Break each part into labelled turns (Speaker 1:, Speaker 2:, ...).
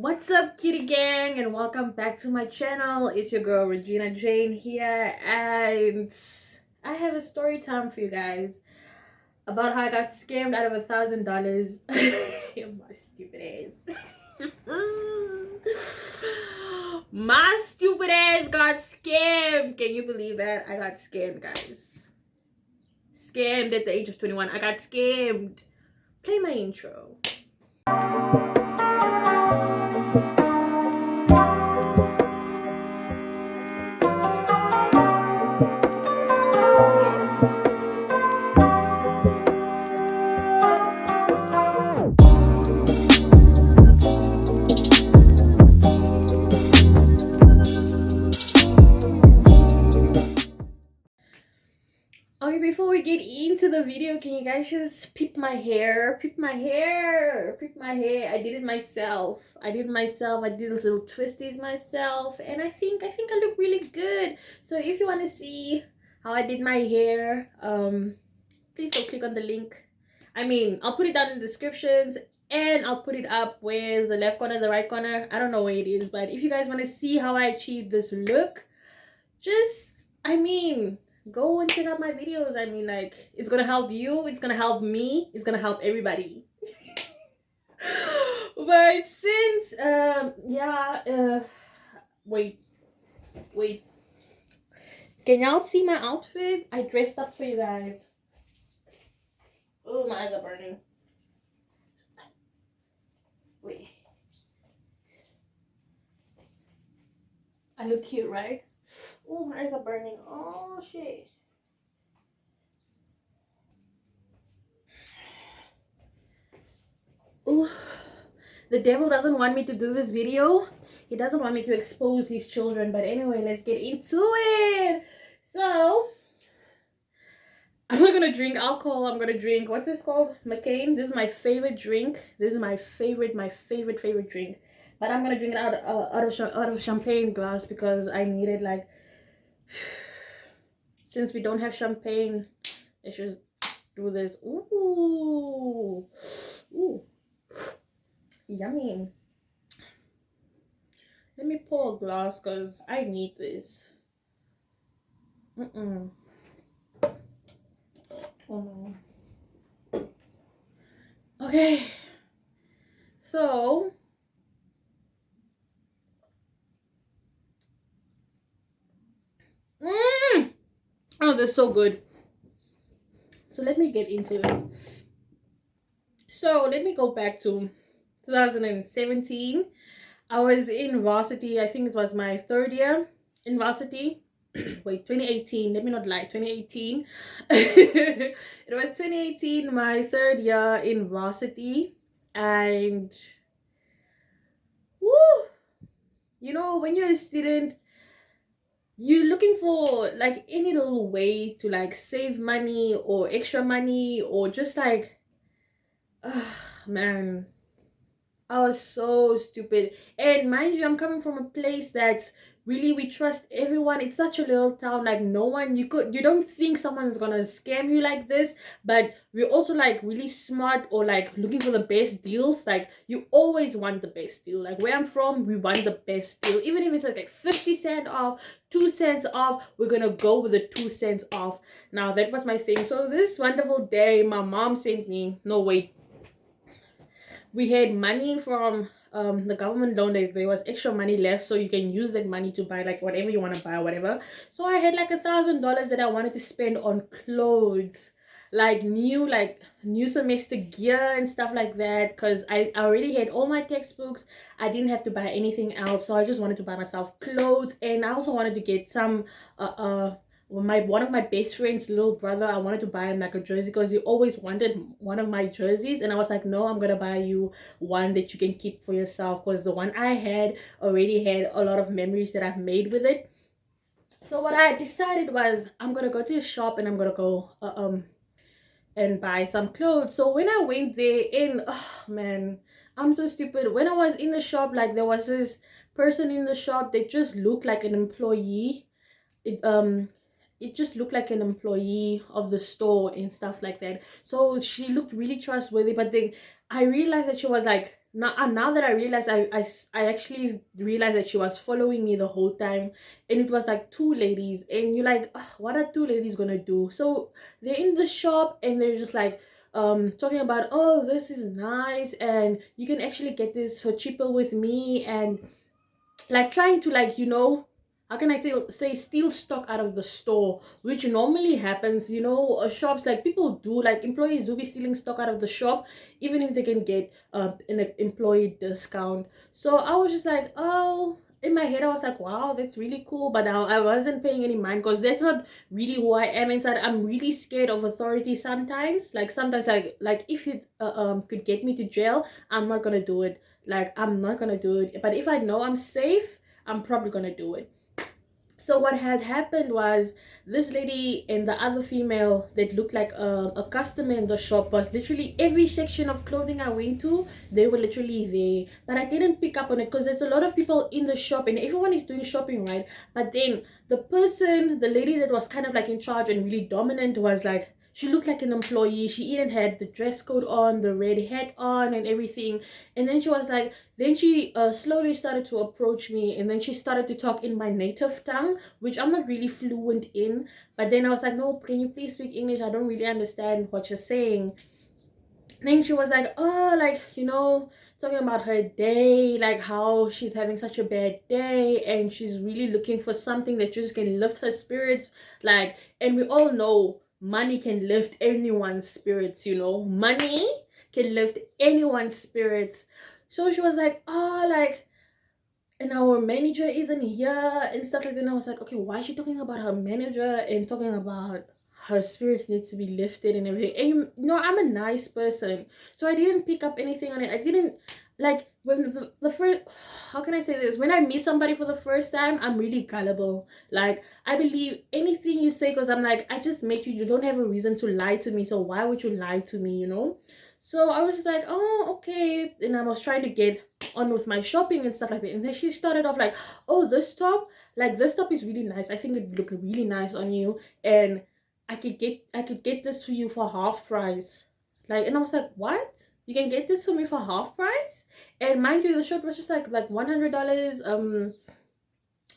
Speaker 1: What's up, kitty gang, and welcome back to my channel. It's your girl Regina Jane here, and I have a story time for you guys about how I got scammed out of $1,000. My stupid ass. My stupid ass got scammed. Can you believe that? I got scammed, guys. Scammed at the age of 21. I got scammed. Play my intro. Okay, before we get into the video, can you guys just peep my hair? Peep my hair. Peep my hair. I did it myself. I did those little twisties myself, and I think I look really good. So if you want to see how I did my hair, please go click on the link. I'll put it down in the descriptions, and I'll put it up where's the left corner, the right corner. I don't know where it is, but if you guys want to see how I achieved this look, just go and check out my videos. It's gonna help you, it's gonna help me, it's gonna help everybody. But since wait, can y'all see my outfit? I dressed up for you guys. Oh, my eyes are burning. Wait, I look cute, right? Oh, my eyes are burning. Oh shit. Oh, the devil doesn't want me to do this video. He doesn't want me to expose his children. But anyway, let's get into it. So I'm not gonna drink alcohol. I'm gonna drink, what's this called? McCain. This is my favorite drink. This is my favorite drink. But I'm gonna drink it out of champagne glass because I need it. Like, since we don't have champagne, let's just do this. Ooh, yummy. Let me pour a glass because I need this. Oh no. Okay, so oh, this is so good. So let me get into this. So let me go back to 2017. I was in varsity. I think it was my third year in varsity. Wait, 2018. Let me not lie. 2018. It was 2018, my third year in varsity. And woo, when you're a student, you're looking for like any little way to like save money or extra money, or just like, man, I was so stupid. And mind you, I'm coming from a place that's really, we trust everyone. It's such a little town, like no one, you don't think someone's gonna scam you like this. But we're also like really smart, or like looking for the best deals. Like, you always want the best deal. Like, where I'm from, we want the best deal. Even if it's like 50 cents off, 2 cents off, we're gonna go with the 2 cents off. Now that was my thing. So this wonderful day, my mom sent me, no wait, we had money from the government loan. There was extra money left, so you can use that money to buy like whatever you want to buy or whatever. So I had like $1,000 that I wanted to spend on clothes, like new semester gear and stuff like that, because I already had all my textbooks. I didn't have to buy anything else, so I just wanted to buy myself clothes. And I also wanted to get some one of my best friend's little brother, I wanted to buy him like a jersey because he always wanted one of my jerseys. And I was like, no, I'm gonna buy you one that you can keep for yourself, because the one I had already had a lot of memories that I've made with it. So what I decided was, I'm gonna go to the shop and I'm gonna go and buy some clothes. So when I went there, and oh man, I'm so stupid. When I was in the shop, like, there was this person in the shop that just looked like an employee. It just looked like an employee of the store and stuff like that. So she looked really trustworthy. But then I realized that she was like Now that I realized, I actually realized that she was following me the whole time, and it was like two ladies, and you're like, "Ugh, what are two ladies gonna do?" So they're in the shop and they're just like talking about, oh, this is nice, and you can actually get this for cheaper with me, and like trying to, like, how can I say steal stock out of the store, which normally happens, shops, like, people do, like, employees do be stealing stock out of the shop, even if they can get an employee discount. So I was just like, oh, in my head I was like, wow, that's really cool, but I wasn't paying any mind, because that's not really who I am inside. I'm really scared of authority sometimes. Like, sometimes, like if it could get me to jail, I'm not gonna do it. Like, I'm not gonna do it. But if I know I'm safe, I'm probably gonna do it. So what had happened was, this lady and the other female that looked like a customer in the shop was literally every section of clothing I went to, they were literally there. But I didn't pick up on it because there's a lot of people in the shop and everyone is doing shopping, right? But then the lady that was kind of like in charge and really dominant, was like, she looked like an employee. She even had the dress code on, the red hat on, and everything. And then she was like, then she slowly started to approach me, and then she started to talk in my native tongue, which I'm not really fluent in. But then I was like, no, can you please speak English? I don't really understand what you're saying. Then she was like, oh, like, talking about her day, like how she's having such a bad day and she's really looking for something that just can lift her spirits. Like, and we all know money can lift anyone's spirits, money can lift anyone's spirits. So she was like, oh, like, and our manager isn't here and stuff like that. And I was like, okay, why is she talking about her manager and talking about her spirits needs to be lifted and everything? And I'm a nice person, so I didn't pick up anything on it. I didn't, like, when the first, how can I say this? When I meet somebody for the first time, I'm really gullible. Like, I believe anything you say, because I'm like, I just met you. You don't have a reason to lie to me, so why would you lie to me? So I was just like, oh, okay. And I was trying to get on with my shopping and stuff like that. And then she started off like, oh, this top is really nice. I think it look really nice on you. And I could get this for you for half price. Like, and I was like, what? You can get this for me for half price? And mind you, the shirt was just like $100.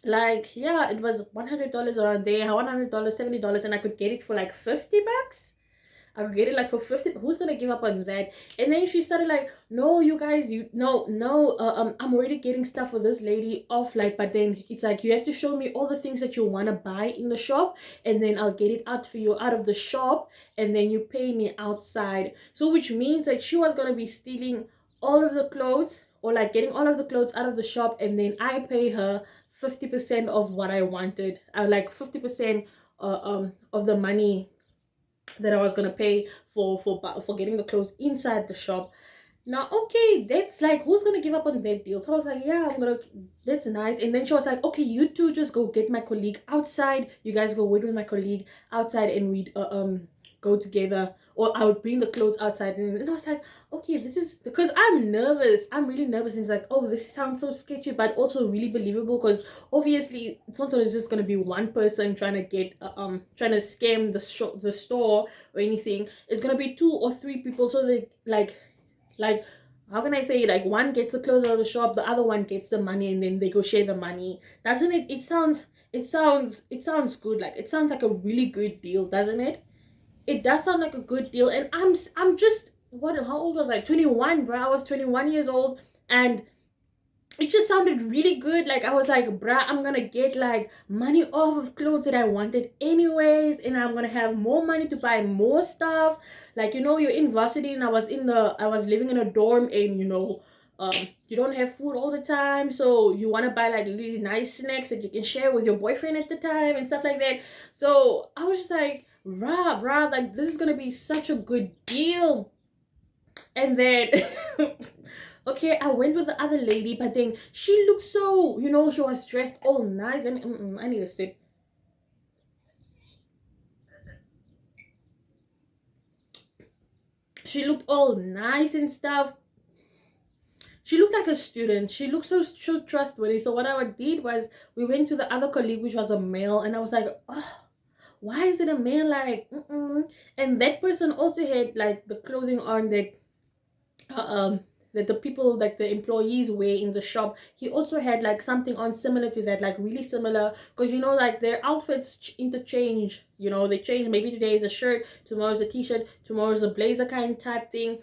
Speaker 1: Like, yeah, it was $100 around there, $100, $70, and I could get it for like $50. I could get it like for 50, but who's gonna give up on that? And then she started like, no, you guys, no, I'm already getting stuff for this lady off, like, but then it's like, you have to show me all the things that you want to buy in the shop, and then I'll get it out for you out of the shop, and then you pay me outside. So which means that she was gonna be stealing all of the clothes, or like getting all of the clothes out of the shop, and then I pay her 50% of what I wanted. I like 50% of the money that I was gonna pay for getting the clothes inside the shop. Now, okay, that's like, who's gonna give up on that deal? So I was like, yeah, that's nice. And then she was like, okay, you two just go get my colleague outside. You guys go wait with my colleague outside, and we'd go together, or I would bring the clothes outside. And I was like, okay, this is because I'm nervous. I'm really nervous. And it's like, oh, this sounds so sketchy, but also really believable, because obviously it's not just gonna be one person trying to get trying to scam the store or anything. It's gonna be two or three people, so they like, how can I say, like, one gets the clothes out of the shop, the other one gets the money, and then they go share the money. Doesn't it? It sounds good. Like, it sounds like a really good deal, doesn't it? It does sound like a good deal. And I'm just, what, how old was I? 21, bro. I was 21 years old, and it just sounded really good. Like, I was like, bruh, I'm gonna get like money off of clothes that I wanted anyways, and I'm gonna have more money to buy more stuff. Like, you're in varsity, and I was living in a dorm, and you don't have food all the time, so you want to buy like really nice snacks that you can share with your boyfriend at the time and stuff like that. So I was just like, rah, like, this is gonna be such a good deal. And then okay, I went with the other lady, but then she looked so, she was dressed all nice. I need to sit. She looked all nice and stuff. She looked like a student. She looked so trustworthy. So what I did was, we went to the other colleague, which was a male, and I was like, oh, why is it a male? Like, and that person also had like the clothing on that, uh, um that the people, like the employees, wear in the shop. He also had like something on similar to that, like really similar, because you know, like their outfits interchange. You know, they change. Maybe today is a shirt, tomorrow is a t-shirt, tomorrow is a blazer kind type thing.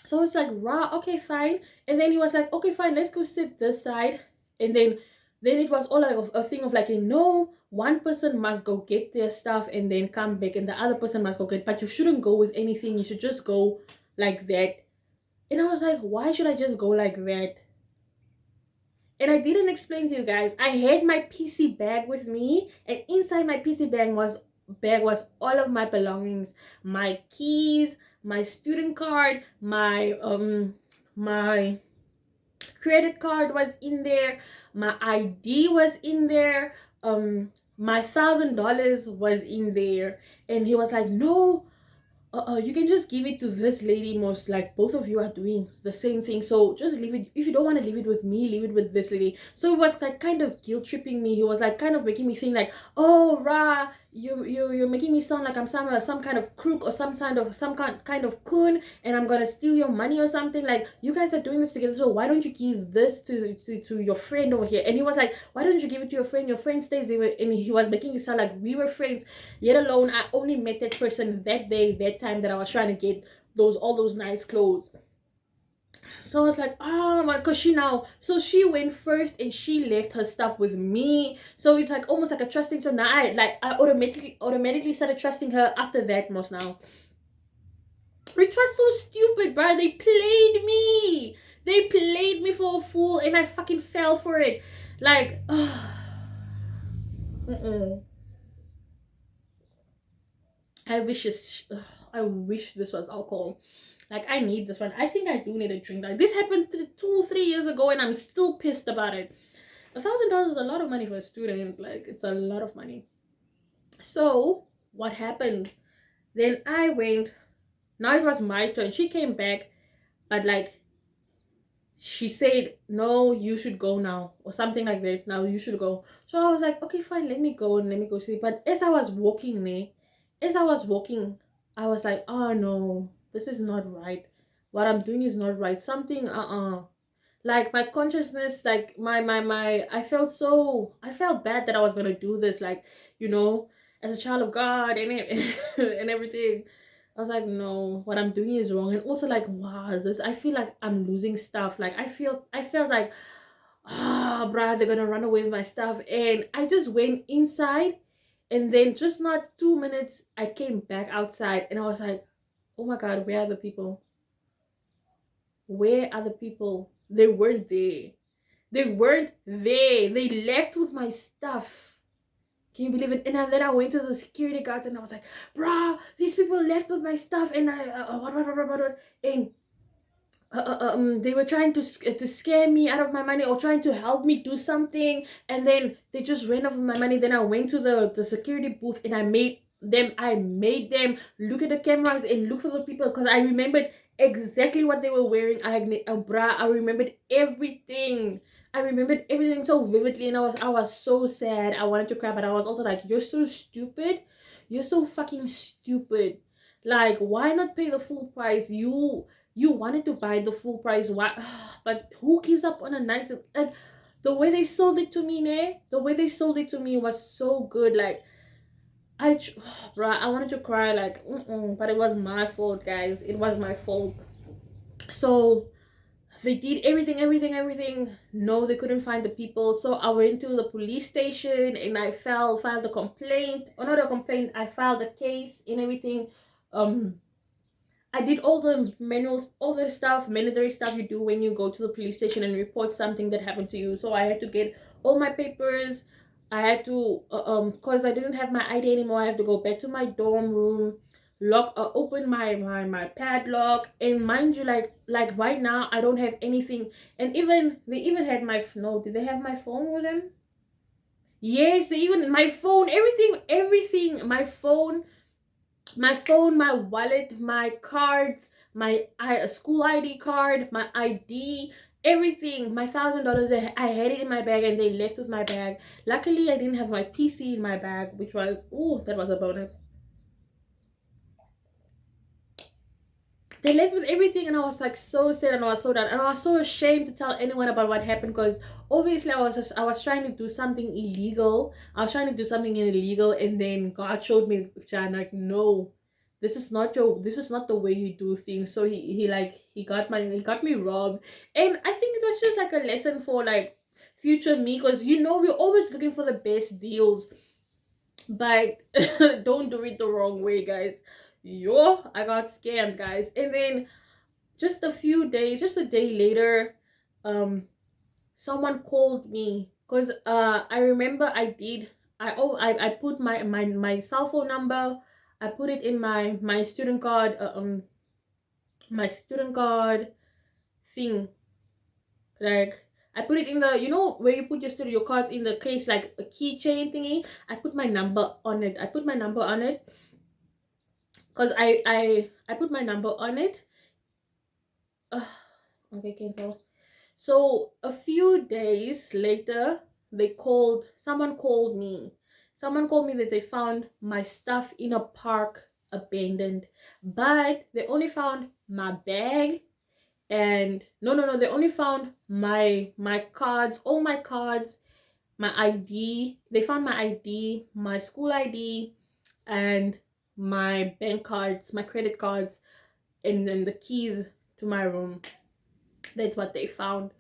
Speaker 1: So it's like, rah, okay, fine. And then he was like, okay, fine, let's go sit this side. And then it was all like a thing of like, you know, one person must go get their stuff and then come back, and the other person must go get. But you shouldn't go with anything. You should just go like that. And I was like, why should I just go like that? And I didn't explain to you guys. I had my PC bag with me, and inside my PC bag was all of my belongings, my keys, my student card, my credit card was in there, my ID was in there, my $1,000 was in there. And he was like, no, you can just give it to this lady. Most like both of you are doing the same thing, so just leave it. If you don't want to leave it with me, leave it with this lady. So it was like kind of guilt tripping me. He was like kind of making me think like, oh rah, you're making me sound like I'm some kind of crook, or some kind of coon, and I'm gonna steal your money or something. Like, you guys are doing this together, so why don't you give this to your friend over here? And he was like, why don't you give it to your friend? Your friend stays there. And he was making it sound like we were friends, yet alone I only met that person that day, that time that I was trying to get all those nice clothes. So I was like, oh my, because she went first and she left her stuff with me. So it's like almost like a trusting. So now I automatically started trusting her after that most now. Which was so stupid, bro. They played me. They played me for a fool, and I fucking fell for it. Like, I wish this. I wish this was alcohol. Like, I need this one. I think I do need a drink. Like, this happened 2-3 years ago, and I'm still pissed about it. $1,000 is a lot of money for a student. Like, it's a lot of money. So what happened? Then I went. Now it was my turn. She came back, but like, she said, no, you should go now, or something like that. Now you should go. So I was like, okay, fine, let me go and let me go sleep. But as I was walking, I was like, oh no, this is not right. What I'm doing is not right. Something, like my consciousness, like my I felt bad that I was gonna do this, like, you know, as a child of God and and everything. I was like, no, what I'm doing is wrong. And also like, wow, this, I feel like I'm losing stuff. Like, I felt like, bruh, they're gonna run away with my stuff. And I just went inside, and then just not 2 minutes I came back outside, and I was like, oh my god, where are the people? Where are the people? They weren't there. They weren't there. They left with my stuff. Can you believe it? And then I went to the security guards, and I was like, bruh, these people left with my stuff. And what? And they were trying to scare me out of my money, or trying to help me do something. And then they just ran off with my money. Then I went to the security booth, and I made them look at the cameras and look for the people, because I remembered exactly what they were wearing. I remembered everything. I remembered everything so vividly, and I was so sad. I wanted to cry, but I was also like, you're so stupid. You're so fucking stupid. Like, why not pay the full price? You wanted to buy the full price. Why? But who gives up on a nice, like, the way they sold it to me, ne? The way they sold it to me was so good. Like, bruh, I wanted to cry. Like, but it was my fault, guys. It was my fault. So they did everything. No, they couldn't find the people. So I went to the police station, and I filed a complaint. Or not a complaint. I filed a case and everything. I did all the manuals, all the stuff, mandatory stuff you do when you go to the police station and report something that happened to you. So I had to get all my papers. I had to, cause I didn't have my ID anymore. I have to go back to my dorm room, open my padlock, and mind you, like right now I don't have anything. And even they even had my no, did they have my phone with them? Yes, they even my phone, everything, my phone, my wallet, my cards, my school ID card, my ID, everything, my $1,000. I had it in my bag, and they left with my bag. Luckily, I didn't have my PC in my bag, which was, that was a bonus. they left with everything, and I was like so sad, and I was so done, and I was so ashamed to tell anyone about what happened, because obviously I was trying to do something illegal. I was trying to do something illegal, and then God showed me, Jan, like, no, this is not the way you do things. So he like he got me robbed. And I think it was just like a lesson for like future me, because we're always looking for the best deals, but don't do it the wrong way, guys. Yo, I got scammed, guys. And then just a day later, um someone called me, because I remember I put my cell phone number. I put it in my student card, my student card thing. Like, I put it in the, where you put your cards in the case, like a keychain thingy. I put my number on it. Because I put my number on it. Okay, cancel. So a few days later, someone called me. Someone called me that they found my stuff in a park abandoned. But they only found my bag, and no, they only found my cards, all my cards, my ID. They found my ID, my school ID, and my bank cards, my credit cards, and then the keys to my room. That's what they found.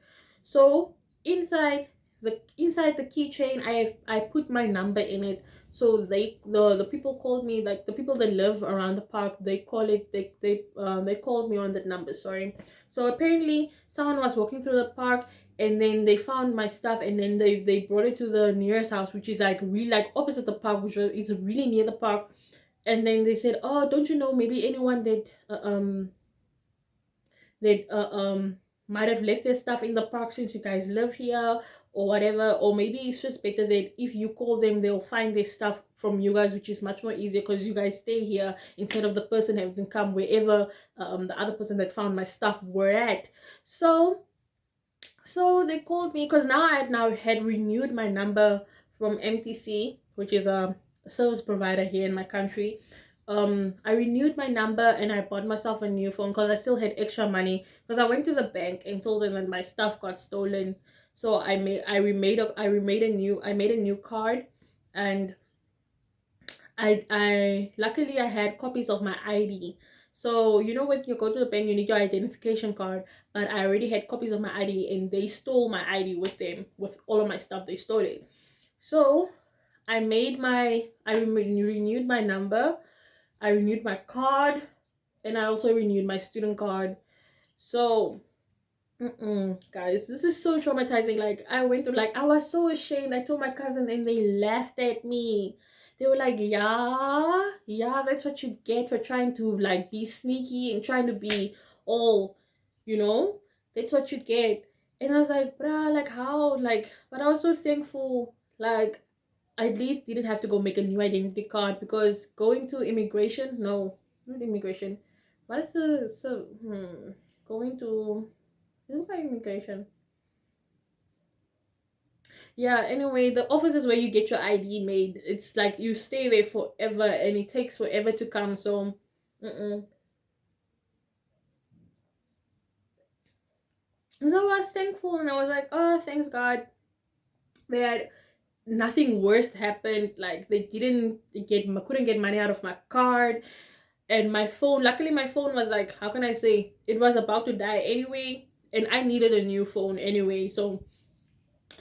Speaker 1: So inside the keychain, I put my number in it. So the people called me, like the people that live around the park, they called me on that number, sorry. So apparently someone was walking through the park, and then they found my stuff, and then they brought it to the nearest house, which is like really like opposite the park, which is really near the park. And then they said, oh, don't you know, maybe anyone that might have left their stuff in the park since you guys live here, or whatever. Or maybe it's just better that if you call them, they'll find their stuff from you guys, which is much more easier because you guys stay here, instead of the person having to come wherever the other person that found my stuff were at. So they called me, because now I had renewed my number from MTC, which is a service provider here in my country. I renewed my number, and I bought myself a new phone because I still had extra money, because I went to the bank and told them that my stuff got stolen. So I made a new card. And I luckily I had copies of my ID. So when you go to the bank, you need your identification card, but I already had copies of my ID, and they stole my ID with them, with all of my stuff. They stole it. So I renewed my number, I renewed my card, and I also renewed my student card. So, guys, this is so traumatizing. Like, I was so ashamed. I told my cousin, and they laughed at me. They were like, yeah, that's what you get for trying to like be sneaky and trying to be all, you know, that's what you get. And I was like, bruh, like how? Like, but I was so thankful. Like, I at least didn't have to go make a new identity card, because going to immigration, no, not immigration. What is going to, is it by immigration? Yeah, anyway, the offices where you get your ID made, it's like you stay there forever, and it takes forever to come. So, mm-mm. So I was thankful, and I was like, oh, thanks God that nothing worse happened. Like, they couldn't get money out of my card. And my phone, luckily my phone was like, how can I say, it was about to die anyway, and I needed a new phone anyway. So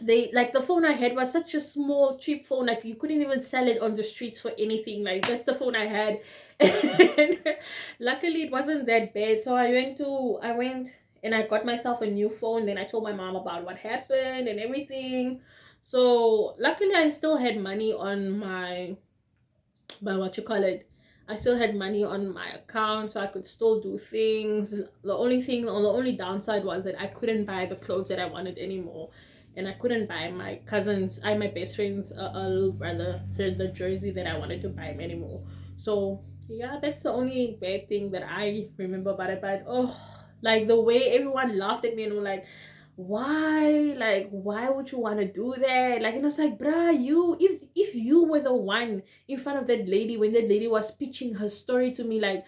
Speaker 1: they, like, the phone I had was such a small cheap phone, like you couldn't even sell it on the streets for anything. Like, that's the phone I had. And luckily it wasn't that bad. So I went and I got myself a new phone. Then I told my mom about what happened and everything. So luckily I still had money on my what you call it, I still had money on my account, so I could still do things. The only downside was that I couldn't buy the clothes that I wanted anymore, and I couldn't buy my best friend's little brother the jersey that I wanted to buy him anymore. So yeah, that's the only bad thing that I remember about it. But oh, like the way everyone laughed at me and were like, why would you want to do that? Like, and I was like, bruh, if you were the one in front of that lady when that lady was pitching her story to me, like,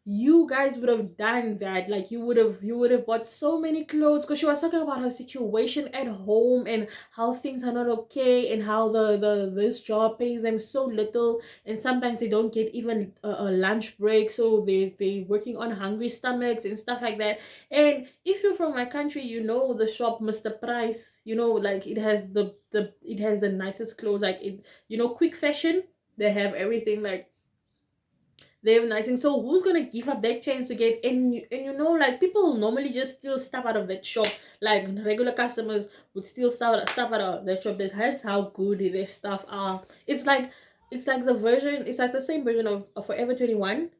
Speaker 1: you guys would have done that. Like you would have bought so many clothes, because she was talking about her situation at home and how things are not okay, and how the this job pays them so little, and sometimes they don't get even a lunch break, so they working on hungry stomachs and stuff like that. And if you're from my country, you know the shop Mr. Price, you know, like it has the nicest clothes, like it, you know, quick fashion. They have everything, like they have nice things. So who's gonna give up that chance to get, and you know, like people normally just steal stuff out of that shop. Like regular customers would steal stuff out of that shop. That's how good their stuff are. It's like the version. It's like the same version of Forever 21.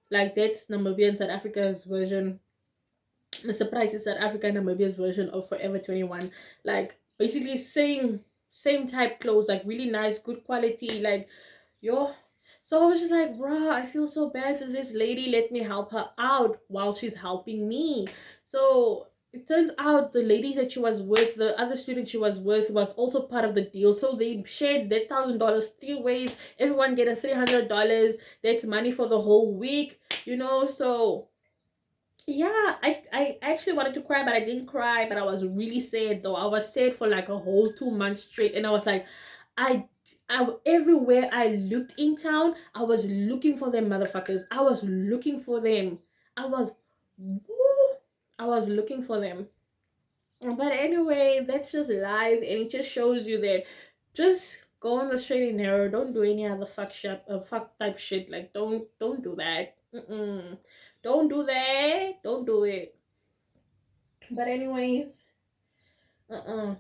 Speaker 1: Like that's Namibia and South Africa's version. Mr. Price is South Africa and Namibia's version of Forever 21. Like basically same type clothes, like really nice, good quality, like yo. So I was just like, bruh, I feel so bad for this lady. Let me help her out while she's helping me. So it turns out the lady that she was with, the other student she was with, was also part of the deal. So they shared that $1,000 three ways. Everyone get a $300. That's money for the whole week, you know. So yeah, I actually wanted to cry, but I didn't cry. But I was really sad though. I was sad for like a whole 2 months straight, and I was like, I, everywhere I looked in town, I was looking for them motherfuckers. I was looking for them. I was, woo, I was looking for them. But anyway, that's just life, and it just shows you that just go on the straight and narrow. Don't do any other fuck type shit. Like don't do that. Don't do that. Don't do it. But anyways, uh.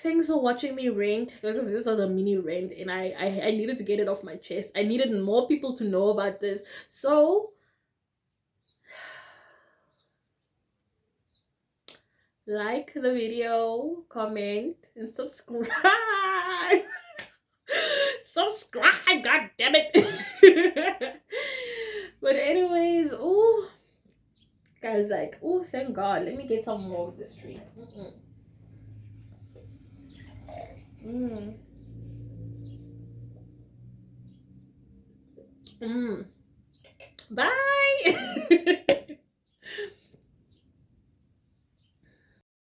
Speaker 1: Thanks for watching me rant, because this was a mini rant, and I needed to get it off my chest. I needed more people to know about this. So like the video, comment, and subscribe. Subscribe, god damn it. But anyways, oh guys, like, oh thank god, let me get some more of this tree. Mm. Mm. Bye.